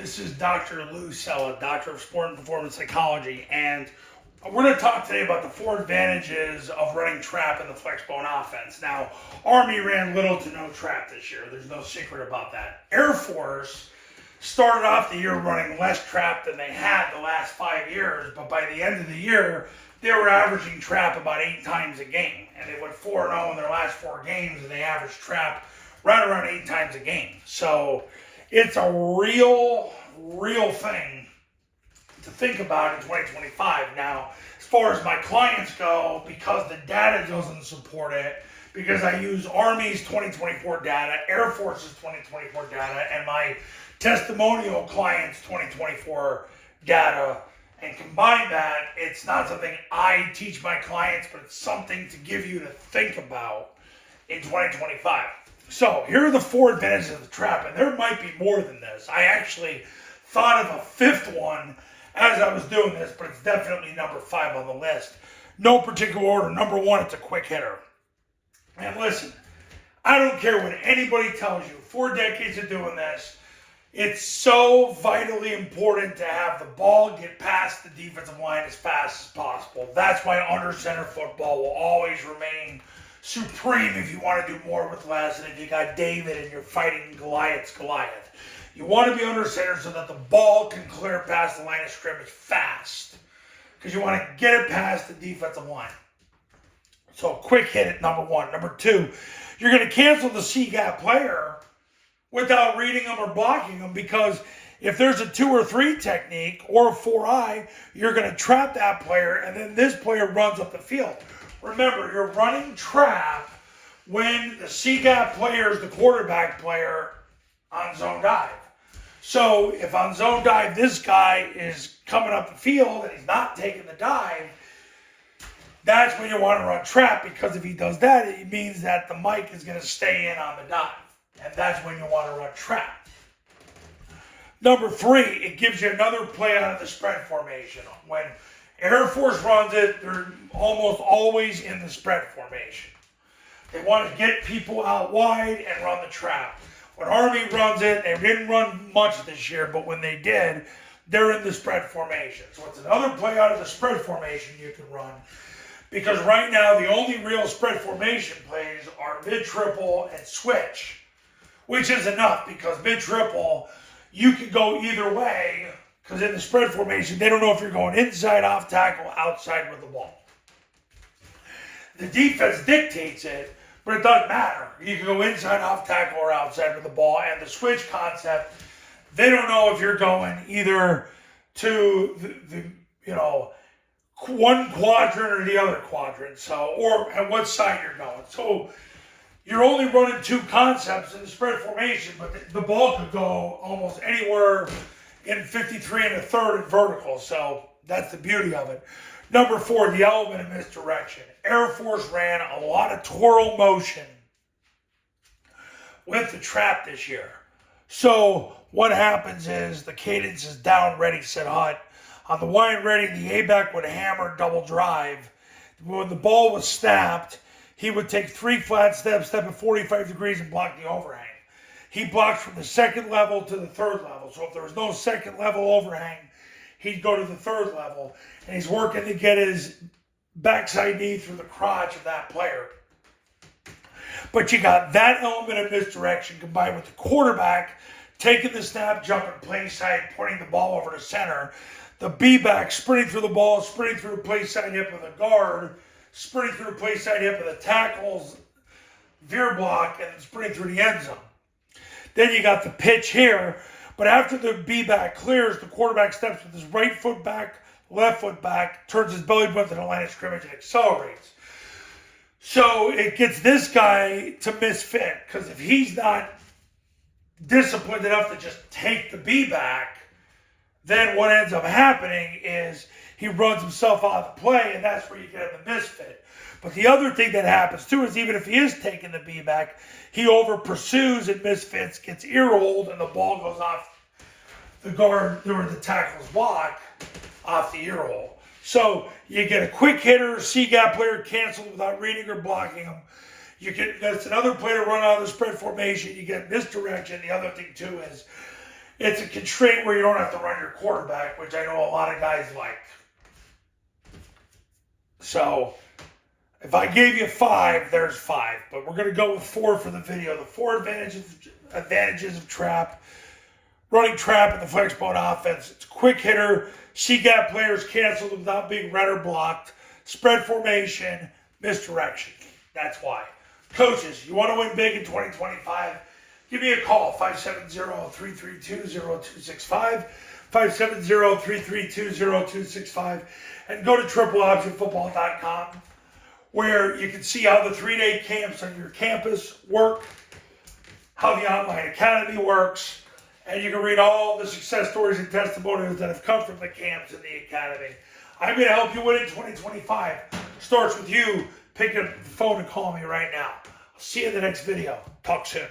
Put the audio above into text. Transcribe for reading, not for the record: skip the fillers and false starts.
This is Dr. Lou Sella, Doctor of Sport and Performance Psychology, and we're going to talk today about the 4 advantages of running trap in the Flexbone offense. Now, Army ran little to no trap this year. There's no secret about that. Air Force started off the year running less trap than they had the last 5 years, but by the end of the year, they were averaging trap about 8 times a game. And they went 4-0 in their last 4 games, and they averaged trap right around 8 times a game. So it's a real thing to think about in 2025. Now, as far as my clients go, because the data doesn't support it, because I use Army's 2024 data, Air Force's 2024 data, and my testimonial clients' 2024 data, and combine that, it's not something I teach my clients, but it's something to give you to think about in 2025. So here are the 4 advantages of the trap, and there might be more than this. I actually thought of a 5th one as I was doing this, but it's definitely number 5 on the list. No particular order. Number 1, it's a quick hitter. And listen, I don't care what anybody tells you. 4 decades of doing this, it's so vitally important to have the ball get past the defensive line as fast as possible. That's why under center football will always remain supreme if you want to do more with less, and if you got David and you're fighting Goliath. You want to be under center so that the ball can clear past the line of scrimmage fast, because you want to get it past the defensive line. So quick hit at number 1. Number 2, you're going to cancel the C-gap player without reading them or blocking them, because if there's a 2 or 3 technique or a 4-eye, you're going to trap that player, and then this player runs up the field. Remember, you're running trap when the C-gap player is the quarterback player on zone dive. So if on zone dive, this guy is coming up the field and he's not taking the dive, that's when you want to run trap, because if he does that, it means that the mic is going to stay in on the dive. And that's when you want to run trap. Number 3, it gives you another play out of the spread formation. When Air Force runs it, they're almost always in the spread formation. They want to get people out wide and run the trap. When Army runs it, they didn't run much this year, but when they did, they're in the spread formation. So it's another play out of the spread formation you can run, because right now the only real spread formation plays are mid-triple and switch, which is enough, because mid-triple, you can go either way, because in the spread formation, they don't know if you're going inside, off tackle, outside with the ball. The defense dictates it, but it doesn't matter. You can go inside, off tackle, or outside with the ball. And the switch concept, they don't know if you're going either to the one quadrant or the other quadrant, so, or at what side you're going. So you're only running 2 concepts in the spread formation, but the ball could go almost anywhere in 53 1/3 and vertical. So that's the beauty of it. Number 4, the element of misdirection. Air Force ran a lot of twirl motion with the trap this year. So what happens is the cadence is down, ready, set, hut. On the wind ready, the A-back would hammer double drive. When the ball was snapped, he would take 3 flat steps, step at 45 degrees, and block the overhang. He blocked from the 2nd level to the 3rd level. So if there was no 2nd level overhang, he'd go to the 3rd level. And he's working to get his backside knee through the crotch of that player. But you got that element of misdirection combined with the quarterback taking the snap, jumping play side, pointing the ball over to center. The B-back sprinting through the ball, sprinting through the play side hip of the guard, sprinting through the play side hip of the tackle's veer block, and sprinting through the end zone. Then you got the pitch here, but after the B-back clears, the quarterback steps with his right foot back, left foot back, turns his belly button to the line of scrimmage, and accelerates. So it gets this guy to misfit, because if he's not disciplined enough to just take the B-back, then what ends up happening is he runs himself out of the play, and that's where you get the misfit. But the other thing that happens too is, even if he is taking the B-back, he over pursues and misfits, gets ear-rolled, and the ball goes off the guard or the tackle's block off the ear hole. So you get a quick hitter, C-gap player canceled without reading or blocking him. That's another play to run out of the spread formation. You get misdirection. The other thing too is It's a constraint where you don't have to run your quarterback, which I know a lot of guys like. So, if I gave you 5, there's 5. But we're going to go with 4 for the video. The 4 advantages of trap. Running trap in the Flexbone offense. It's a quick hitter. C-gap players canceled without being read or blocked. Spread formation. Misdirection. That's why. Coaches, you want to win big in 2025? Give me a call, 570-332-0265, 570-332-0265, and go to tripleoptionfootball.com, where you can see how the 3-day camps on your campus work, how the online academy works, and you can read all the success stories and testimonials that have come from the camps and the academy. I'm going to help you win in 2025. Starts with you. Pick up the phone and call me right now. I'll see you in the next video. Talk soon.